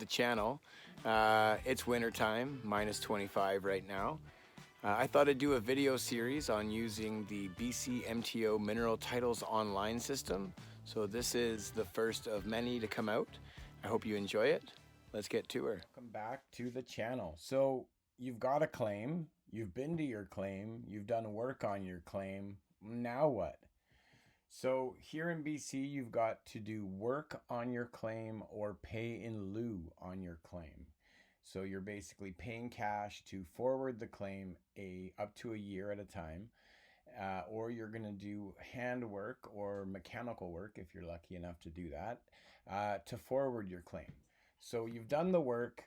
channel. It's winter time, minus 25 right now. I thought I'd do a video series on using the BC MTO Mineral Titles online system. So this is the first of many to come out. I hope you enjoy it. Let's get to her. Welcome back to the channel. So you've got a claim, you've been to your claim, you've done work on your claim. Now what? So here in BC, you've got to do work on your claim or pay in lieu on your claim. So you're basically paying cash to forward the claim up to a year at a time, or you're going to do handwork or mechanical work if you're lucky enough to do that, to forward your claim. So you've done the work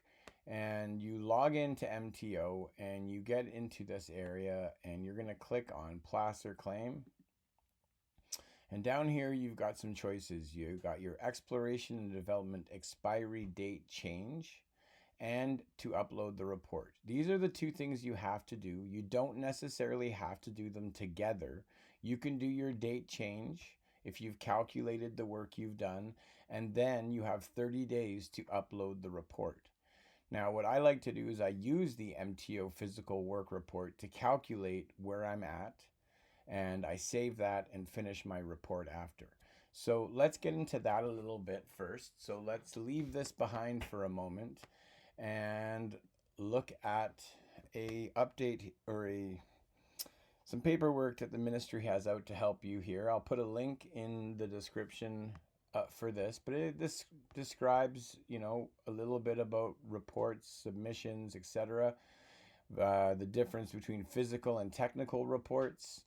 and you log into MTO and you get into this area and you're going to click on Plaster Claim. And down here, you've got some choices. You've got your exploration and development expiry date change and to upload the report. These are the two things you have to do. You don't necessarily have to do them together. You can do your date change if you've calculated the work you've done, and then you have 30 days to upload the report. Now, what I like to do is I use the MTO physical work report to calculate where I'm at, and I save that and finish my report after. So let's get into that a little bit first. So let's leave this behind for a moment and look at a update or some paperwork that the ministry has out to help you here. I'll put a link in the description for this, but this describes, a little bit about reports, submissions, etc. The difference between physical and technical reports.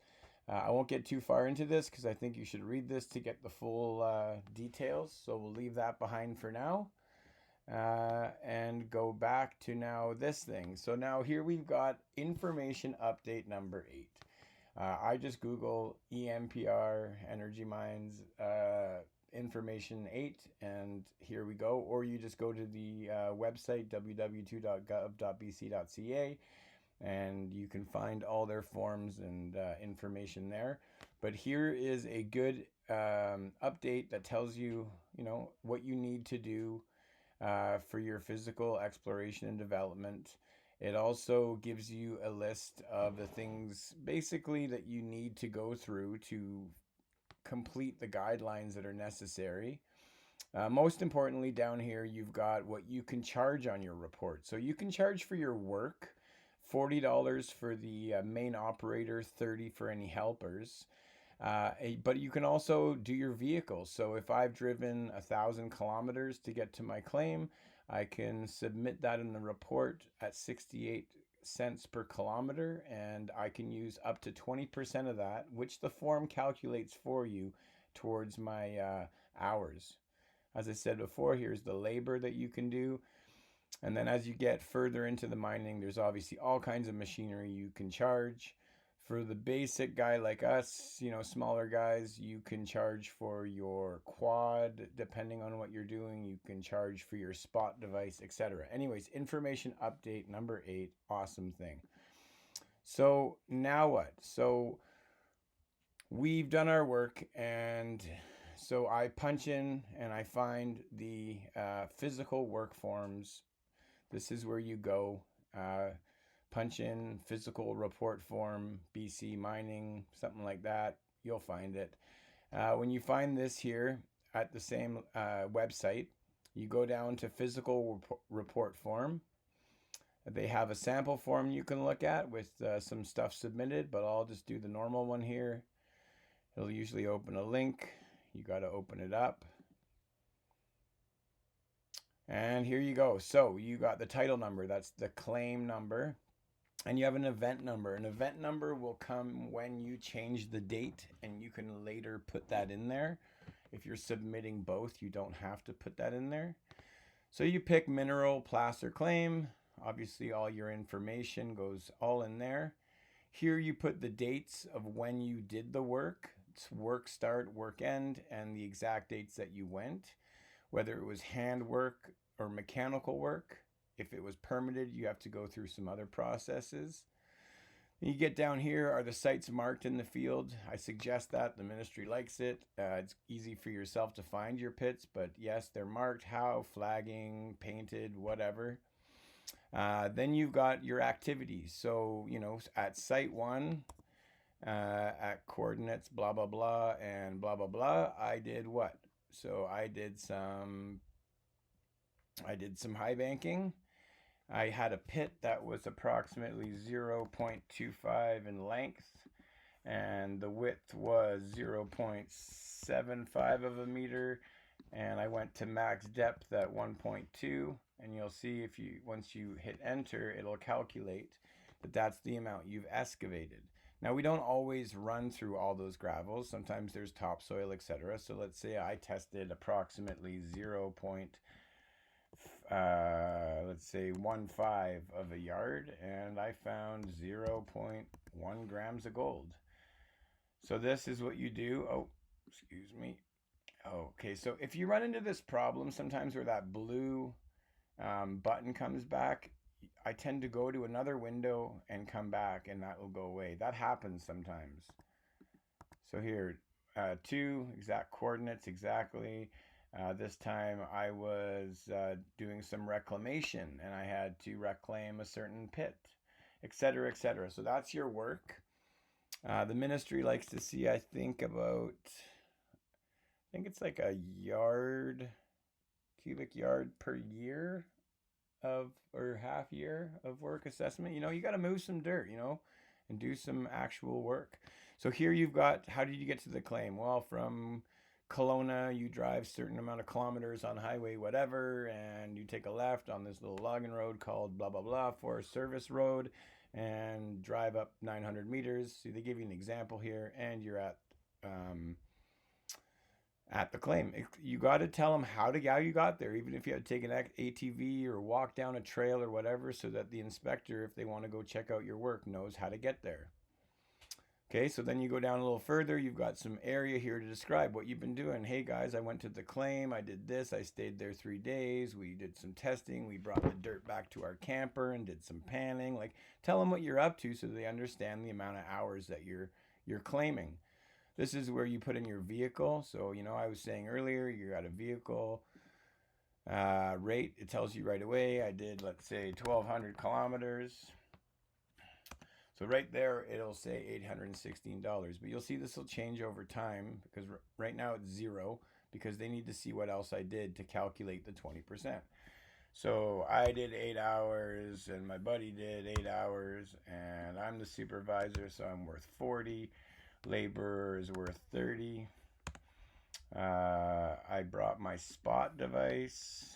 I won't get too far into this because I think you should read this to get the full details. So we'll leave that behind for now and go back to now this thing. So now here we've got information update number 8. I just Google EMPR Energy Mines information 8 and here we go. Or you just go to the website www.gov.bc.ca and you can find all their forms and information there. But here is a good update that tells you, what you need to do for your physical exploration and development. It also gives you a list of the things basically that you need to go through to complete the guidelines that are necessary. Most importantly, down here, you've got what you can charge on your report. So you can charge for your work, $40 for the main operator, $30 for any helpers. But you can also do your vehicle. So if I've driven 1,000 kilometers to get to my claim, I can submit that in the report at 68 cents per kilometer, and I can use up to 20% of that, which the form calculates for you towards my hours. As I said before, here's the labor that you can do. And then as you get further into the mining, there's obviously all kinds of machinery you can charge. For the basic guy like us, smaller guys, you can charge for your quad, depending on what you're doing. You can charge for your spot device, etc. Anyways, information update number 8, awesome thing. So now what? So we've done our work, and so I punch in and I find the physical work forms. This is where you go. Punch in physical report form, BC mining, something like that. You'll find it. When you find this here at the same website, you go down to physical report form. They have a sample form you can look at with some stuff submitted, but I'll just do the normal one here. It'll usually open a link. You got to open it up. And here you go. So you got the title number. That's the claim number. And you have an event number. An event number will come when you change the date, and you can later put that in there. If you're submitting both, you don't have to put that in there. So you pick mineral, plaster, claim. Obviously, all your information goes all in there. Here you put the dates of when you did the work. It's work start, work end, and the exact dates that you went. Whether it was hand work or mechanical work. If it was permitted, you have to go through some other processes. You get down here are the sites marked in the field. I suggest that. The ministry likes it. It's easy for yourself to find your pits, but yes, they're marked. How? Flagging, painted, whatever. Then you've got your activities. So, at site 1, at coordinates, blah, blah, blah, and blah, blah, blah, I did what? So I did some high banking. I had a pit that was approximately 0.25 in length, and the width was 0.75 of a meter, and I went to max depth at 1.2, and you'll see once you hit enter, it'll calculate that that's the amount you've excavated. Now, we don't always run through all those gravels. Sometimes there's topsoil, etc. So let's say I tested approximately 0.15 of a yard, and I found 0.1 grams of gold. So this is what you do. Oh, excuse me. Okay, so if you run into this problem sometimes where that blue button comes back, I tend to go to another window and come back, and that will go away. That happens sometimes. So here, 2 exact coordinates exactly. This time I was doing some reclamation, and I had to reclaim a certain pit, etc., etc. So that's your work. The ministry likes to see, I think it's like a cubic yard per year or half year of work assessment. You got to move some dirt, and do some actual work. So here you've got, how did you get to the claim? Well, from Kelowna, you drive certain amount of kilometers on highway whatever, and you take a left on this little logging road called blah blah blah Forest Service Road, and drive up 900 meters. So they give you an example here, and you're at the claim. You got to tell them how you got there, even if you had to take an ATV or walk down a trail or whatever, so that the inspector, if they want to go check out your work, knows how to get there. Okay, so then you go down a little further. You've got some area here to describe what you've been doing. Hey guys, I went to the claim. I did this. I stayed there 3 days. We did some testing. We brought the dirt back to our camper and did some panning. Like, tell them what you're up to so they understand the amount of hours that you're claiming. This is where you put in your vehicle. So, I was saying earlier, you got a vehicle rate. It tells you right away. I did, let's say, 1,200 kilometers. So right there, it'll say $816. But you'll see this will change over time, because right now it's 0, because they need to see what else I did to calculate the 20%. So I did 8 hours, and my buddy did 8 hours, and I'm the supervisor, so I'm worth 40. Labor is worth 30. I brought my spot device.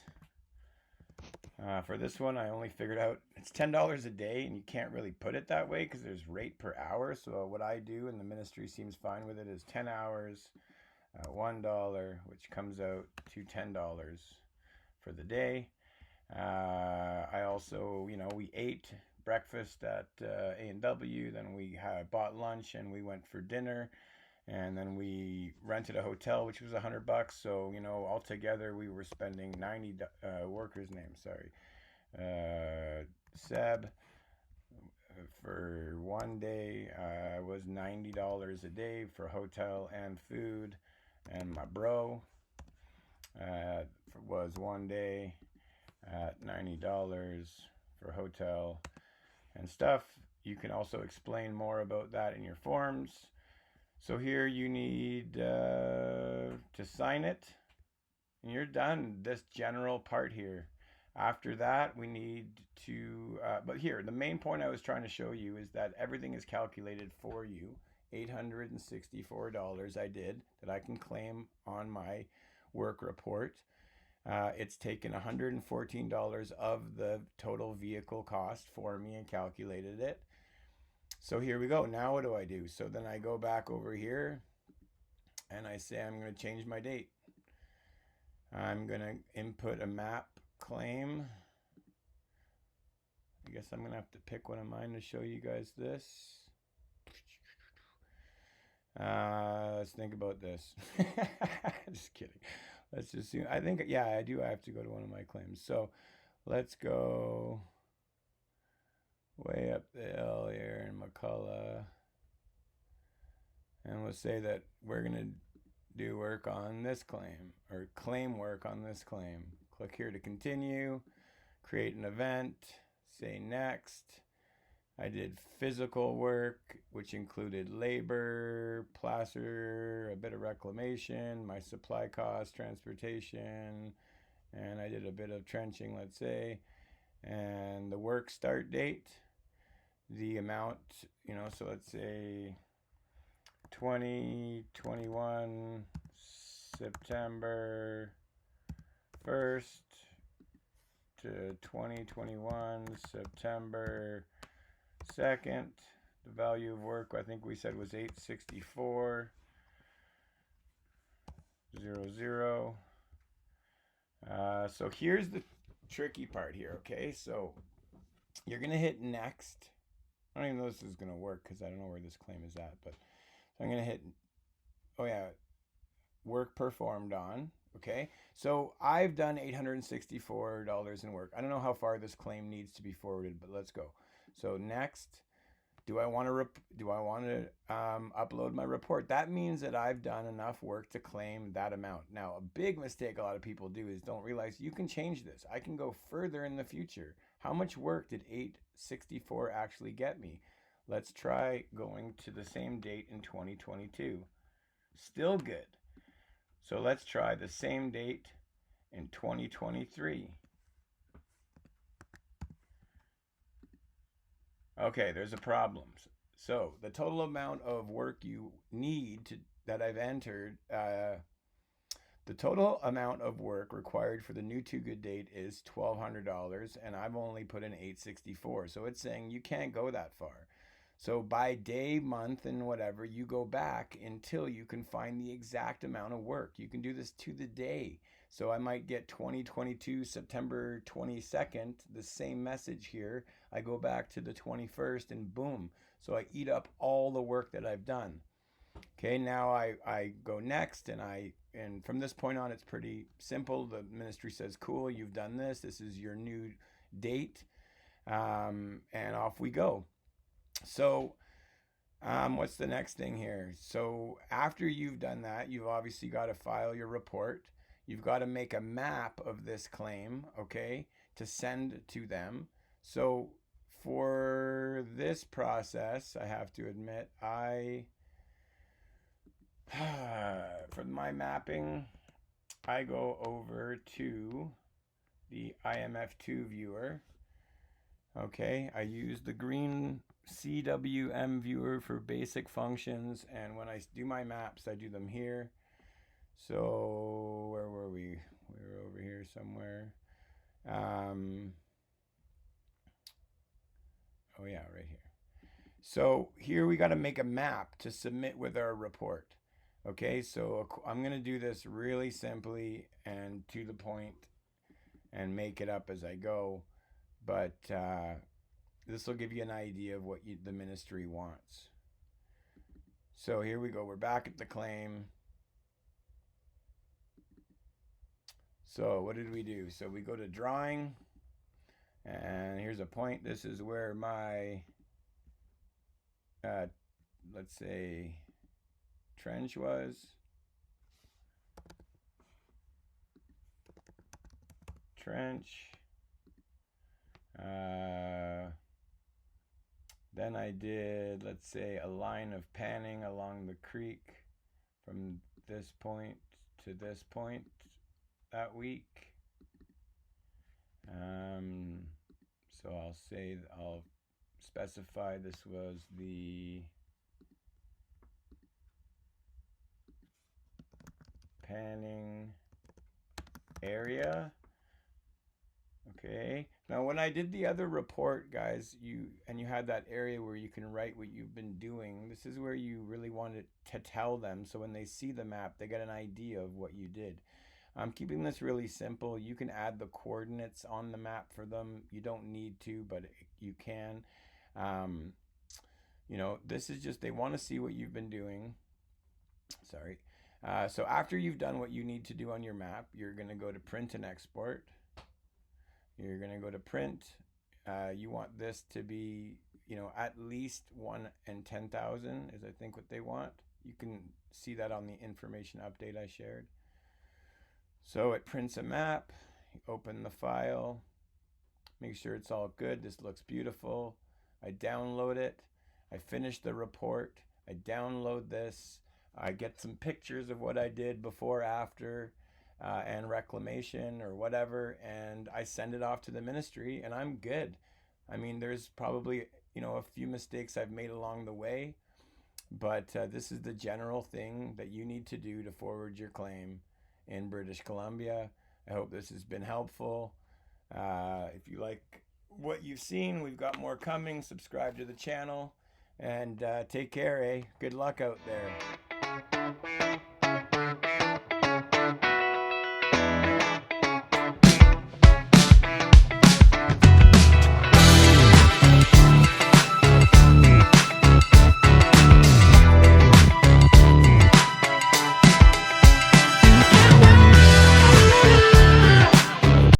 For this one, I only figured out it's $10 a day, and you can't really put it that way because there's rate per hour. So what I do, and the ministry seems fine with it, is 10 hours, $1, which comes out to $10 for the day. I also, we ate breakfast at A&W, then we bought lunch, and we went for dinner, and then we rented a hotel, which was $100. So altogether we were spending 90 workers' names. Sorry, Seb, for one day was $90 a day for hotel and food, and my bro was one day at $90 for hotel and stuff. You can also explain more about that in your forms. So here you need to sign it, and you're done. This general part here. After that, we need to, but here, the main point I was trying to show you is that everything is calculated for you. $864 I did that I can claim on my work report. It's taken $114 of the total vehicle cost for me and calculated it. So here we go. Now what do I do? So then I go back over here, and I say I'm going to change my date. I'm going to input a map claim. I guess I'm going to have to pick one of mine to show you guys this. Let's think about this. Just kidding. Let's just see. I think, yeah, I do. I have to go to one of my claims. So let's go way up the hill here in McCullough. And we'll say that we're going to do work on this claim, or claim work on this claim. Click here to continue, create an event, say next. I did physical work, which included labor, plaster, a bit of reclamation, my supply costs, transportation, and I did a bit of trenching, let's say, and the work start date, the amount, so let's say 2021 September 1st to 2021 September 2nd. The value of work, I think we said, was 864.00. So here's the tricky part here, okay? So you're going to hit next. I don't even know if this is going to work because I don't know where this claim is at, but I'm going to hit, work performed on, okay? So I've done $864 in work. I don't know how far this claim needs to be forwarded, but let's go. So next, do I want to upload my report? That means that I've done enough work to claim that amount. Now, a big mistake a lot of people do is don't realize you can change this. I can go further in the future. How much work did 864 actually get me? Let's try going to the same date in 2022. Still good. So let's try the same date in 2023. Okay, there's a problem. So the total amount of work you need that I've entered, the total amount of work required for the new Too Good date is $1,200, and I've only put in 864. So it's saying you can't go that far. So by day, month, and whatever, you go back until you can find the exact amount of work. You can do this to the day. So I might get 2022 September 22nd, the same message here. I go back to the 21st and boom. So I eat up all the work that I've done. Okay, now I go next, and from this point on, it's pretty simple. The ministry says, cool, you've done this. This is your new date. And off we go. So what's the next thing here? So after you've done that, you've obviously got to file your report. You've got to make a map of this claim, okay, to send to them. So for this process, I have to admit, for my mapping, I go over to the IMF2 viewer. Okay, I use the green S.O.W viewer for basic functions, and when I do my maps, I do them here. So where were we? We were over here somewhere. Oh yeah, right here. So here we got to make a map to submit with our report. Okay, so I'm going to do this really simply and to the point and make it up as I go. But this will give you an idea of what the ministry wants. So here we go. We're back at the claim. So what did we do? So we go to drawing. And here's a point. This is where my, let's say, trench was. Trench. Then I did, let's say, a line of panning along the creek from this point to this point that week. So I'll specify this was the panning area. Okay. Now, when I did the other report, guys, you had that area where you can write what you've been doing. This is where you really wanted to tell them. So when they see the map, they get an idea of what you did. I'm keeping this really simple. You can add the coordinates on the map for them. You don't need to, but you can. This is just, they want to see what you've been doing. Sorry. So after you've done what you need to do on your map, you're going to go to print and export. You're going to go to print. You want this to be, at least 1 in 10,000 is I think what they want. You can see that on the information update I shared. So it prints a map. You open the file. Make sure it's all good. This looks beautiful. I download it. I finish the report. I download this. I get some pictures of what I did before, after, and reclamation or whatever, and I send it off to the ministry, and I'm good. I mean, there's probably, a few mistakes I've made along the way, but this is the general thing that you need to do to forward your claim in British Columbia. I hope this has been helpful. If you like what you've seen, we've got more coming. Subscribe to the channel, and take care, eh? Good luck out there.